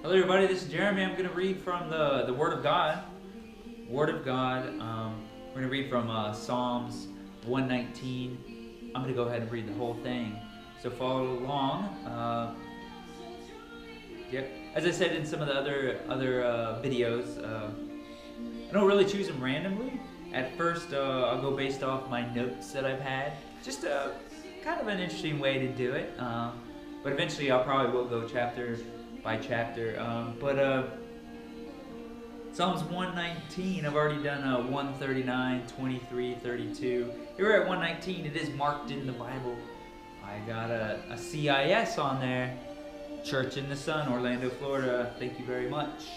Hello everybody, this is Jeremy. I'm going to read from the Word of God. Word of God. We're going to read from Psalms 119. I'm going to go ahead and read the whole thing. So follow along. Yep. As I said in some of the other videos, I don't really choose them randomly. At first, I'll go based off my notes that I've had. Just kind of an interesting way to do it. But eventually, I'll probably will go chapter by chapter. Psalms 119, I've already done 139, 23, 32. Here we're at 119. It is marked in the Bible. I got a CIS on there. Church in the Sun, Orlando, Florida. Thank you very much.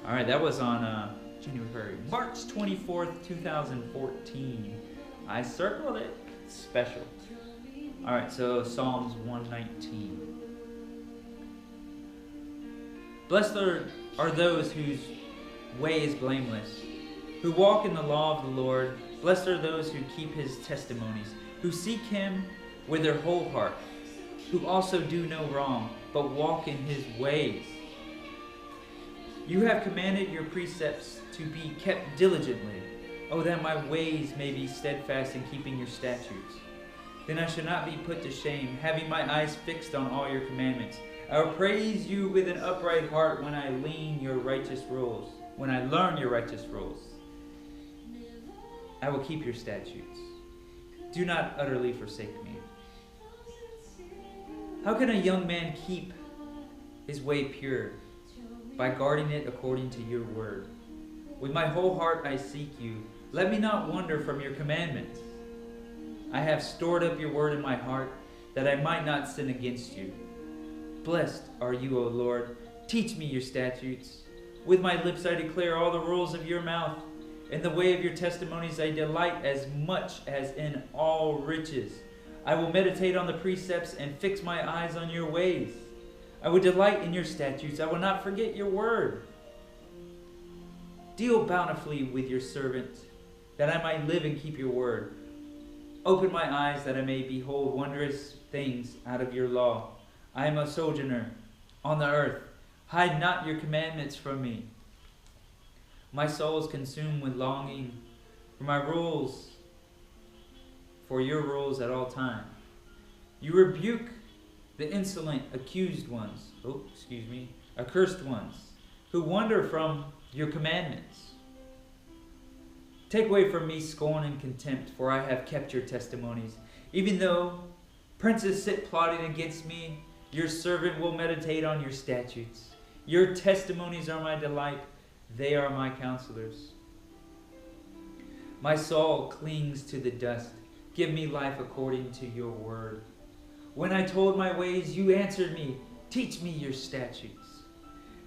All right, that was on March 24th, 2014. I circled it. It's special. All right, so Psalms 119. Blessed are those whose way is blameless, who walk in the law of the Lord. Blessed are those who keep his testimonies, who seek him with their whole heart, who also do no wrong, but walk in his ways. You have commanded your precepts to be kept diligently. Oh, that my ways may be steadfast in keeping your statutes. Then I shall not be put to shame, having my eyes fixed on all your commandments. I will praise you with an upright heart when I learn your righteous rules. I will keep your statutes. Do not utterly forsake me. How can a young man keep his way pure? By guarding it according to your word. With my whole heart I seek you. Let me not wander from your commandments. I have stored up your word in my heart, that I might not sin against you. Blessed are you, O Lord. Teach me your statutes. With my lips I declare all the rules of your mouth. In the way of your testimonies I delight as much as in all riches. I will meditate on the precepts and fix my eyes on your ways. I will delight in your statutes. I will not forget your word. Deal bountifully with your servant, that I might live and keep your word. Open my eyes that I may behold wondrous things out of your law. I am a sojourner on the earth. Hide not your commandments from me. My soul is consumed with longing for your rules at all time. You rebuke the insolent accursed ones, who wander from your commandments. Take away from me scorn and contempt, for I have kept your testimonies. Even though princes sit plotting against me, your servant will meditate on your statutes. Your testimonies are my delight. They are my counselors. My soul clings to the dust. Give me life according to your word. When I told my ways, you answered me. Teach me your statutes.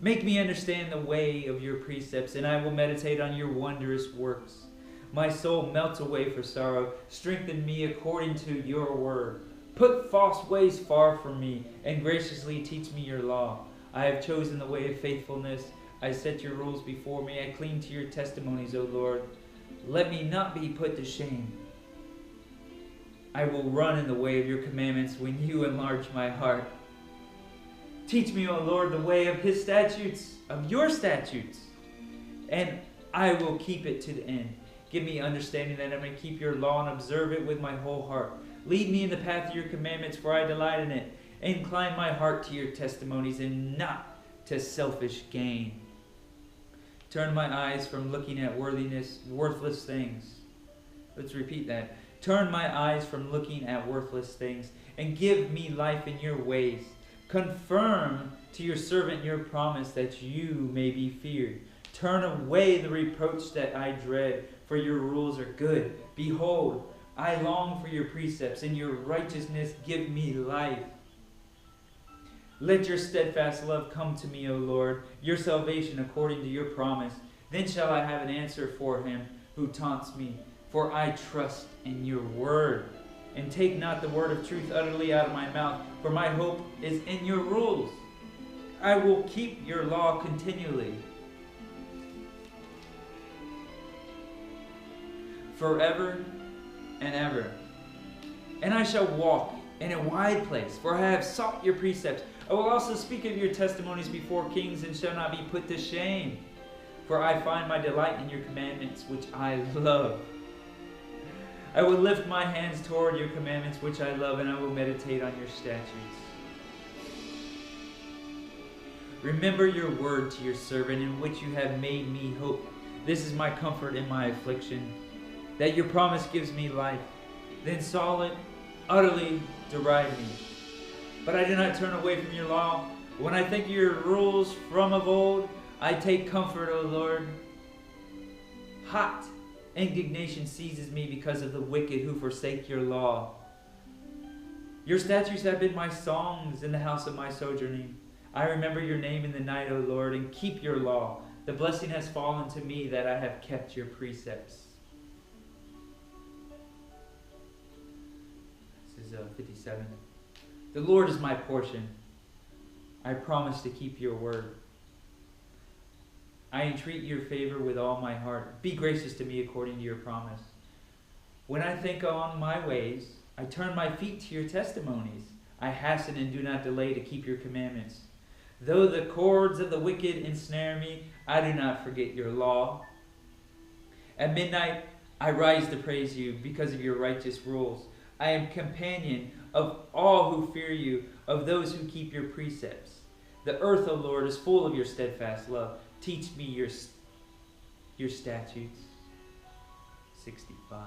Make me understand the way of your precepts, and I will meditate on your wondrous works. My soul melts away for sorrow. Strengthen me according to your word. Put false ways far from me, and graciously teach me your law. I have chosen the way of faithfulness. I set your rules before me. I cling to your testimonies, O Lord. Let me not be put to shame. I will run in the way of your commandments when you enlarge my heart. Teach me, O Lord, the way of his statutes, of your statutes, and I will keep it to the end. Give me understanding that I may keep your law and observe it with my whole heart. Lead me in the path of your commandments, for I delight in it. Incline my heart to your testimonies and not to selfish gain. Turn my eyes from looking at worthless things. Let's repeat that. Turn my eyes from looking at worthless things and give me life in your ways. Confirm to your servant your promise that you may be feared. Turn away the reproach that I dread, for your rules are good. Behold, I long for your precepts, and your righteousness give me life. Let your steadfast love come to me, O Lord, your salvation according to your promise. Then shall I have an answer for him who taunts me, for I trust in your word. And take not the word of truth utterly out of my mouth, for my hope is in your rules. I will keep your law continually, forever and ever. And I shall walk in a wide place, for I have sought your precepts. I will also speak of your testimonies before kings and shall not be put to shame. For I find my delight in your commandments, which I love. I will lift my hands toward your commandments, which I love, and I will meditate on your statutes. Remember your word to your servant, in which you have made me hope. This is my comfort in my affliction, that your promise gives me life. Then Saul utterly deride me. But I do not turn away from your law. When I think of your rules from of old, I take comfort, O Lord. Hot indignation seizes me because of the wicked who forsake your law. Your statutes have been my songs in the house of my sojourning. I remember your name in the night, O Lord, and keep your law. The blessing has fallen to me that I have kept your precepts. This is 57. The Lord is my portion. I promise to keep your word. I entreat your favor with all my heart. Be gracious to me according to your promise. When I think on my ways, I turn my feet to your testimonies. I hasten and do not delay to keep your commandments. Though the cords of the wicked ensnare me, I do not forget your law. At midnight, I rise to praise you because of your righteous rules. I am companion of all who fear you, of those who keep your precepts. The earth, O Lord, is full of your steadfast love. Teach me your statutes. 65.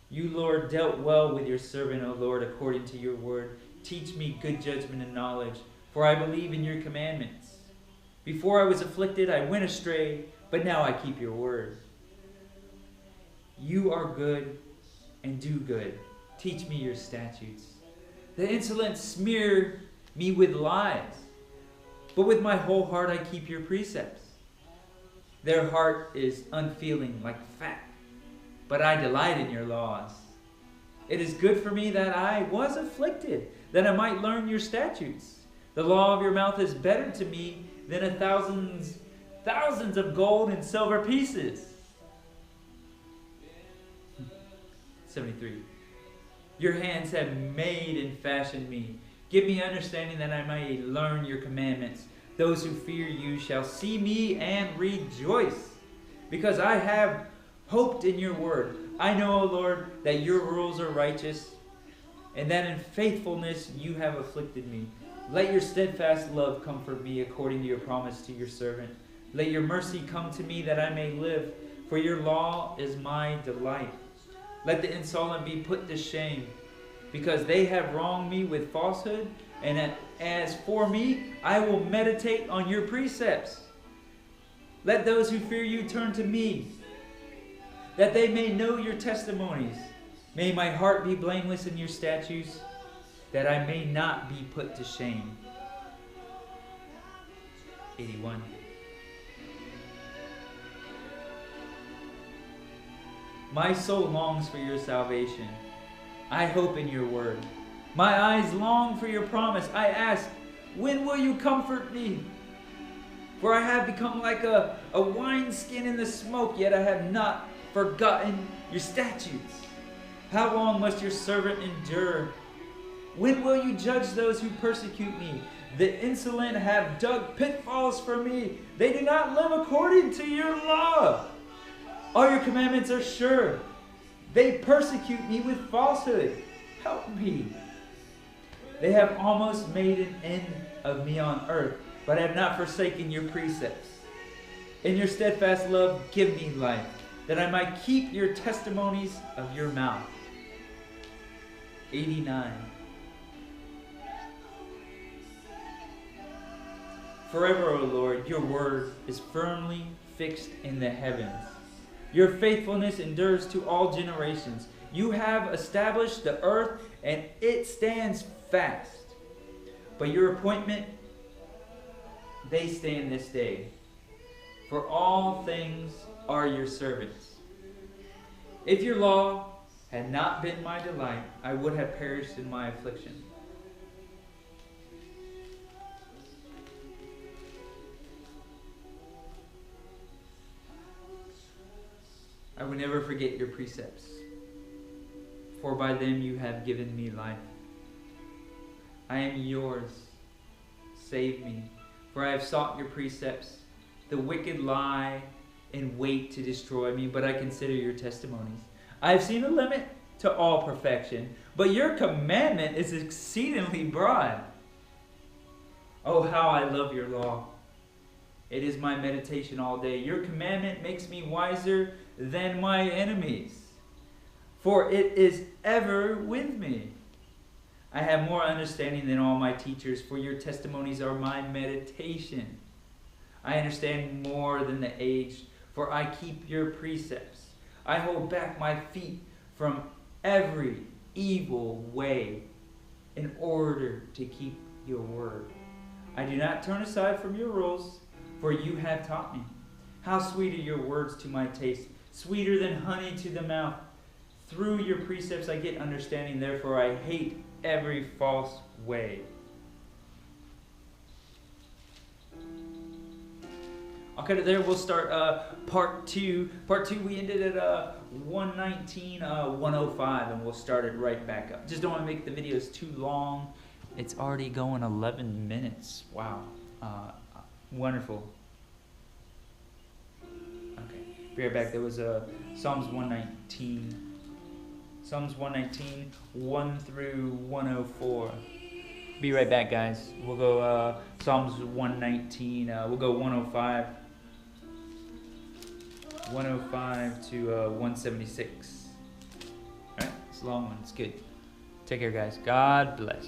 You, Lord, dealt well with your servant, O Lord, according to your word. Teach me good judgment and knowledge, for I believe in your commandments. Before I was afflicted, I went astray, but now I keep your word. You are good and do good. Teach me your statutes. The insolent smear me with lies, but with my whole heart I keep your precepts. Their heart is unfeeling like fat, but I delight in your laws. It is good for me that I was afflicted, that I might learn your statutes. The law of your mouth is better to me than thousands of gold and silver pieces. 73. Your hands have made and fashioned me. Give me understanding that I may learn your commandments. Those who fear you shall see me and rejoice, because I have hoped in your word. I know, O Lord, that your rules are righteous, and that in faithfulness you have afflicted me. Let your steadfast love comfort me according to your promise to your servant. Let your mercy come to me that I may live, for your law is my delight. Let the insolent be put to shame, because they have wronged me with falsehood, and as for me, I will meditate on your precepts. Let those who fear you turn to me, that they may know your testimonies. May my heart be blameless in your statutes, that I may not be put to shame. 81. My soul longs for your salvation. I hope in your word. My eyes long for your promise. I ask, when will you comfort me? For I have become like a wineskin in the smoke, yet I have not forgotten your statutes. How long must your servant endure? When will you judge those who persecute me? The insolent have dug pitfalls for me. They do not live according to your law. All your commandments are sure. They persecute me with falsehood. Help me. They have almost made an end of me on earth, but I have not forsaken your precepts. In your steadfast love, give me life, that I might keep your testimonies of your mouth. 89. Forever, O Lord, your word is firmly fixed in the heavens. Your faithfulness endures to all generations. You have established the earth, and it stands fast. But your appointment, they stand this day. For all things are your servants. If your law had not been my delight, I would have perished in my affliction. I will never forget your precepts, for by them you have given me life. I am yours. Save me, for I have sought your precepts. The wicked lie in wait to destroy me, but I consider your testimonies. I have seen a limit to all perfection, but your commandment is exceedingly broad. Oh, how I love your law. It is my meditation all day. Your commandment makes me wiser than my enemies, for it is ever with me. I have more understanding than all my teachers, for your testimonies are my meditation. I understand more than the aged, for I keep your precepts. I hold back my feet from every evil way in order to keep your word. I do not turn aside from your rules, for you have taught me. How sweet are your words to my taste, sweeter than honey to the mouth. Through your precepts I get understanding, therefore I hate every false way. I'll cut it there. We'll start part two. Part two, we ended at 119, 105, and we'll start it right back up. Just don't want to make the videos too long. It's already going 11 minutes. Wow. Wonderful. Okay, be right back. There was Psalms 119. Psalms 119, 1 through 104. Be right back, guys. We'll go Psalms 119. We'll go 105. 105 to 176. All right, it's a long one. It's good. Take care, guys. God bless.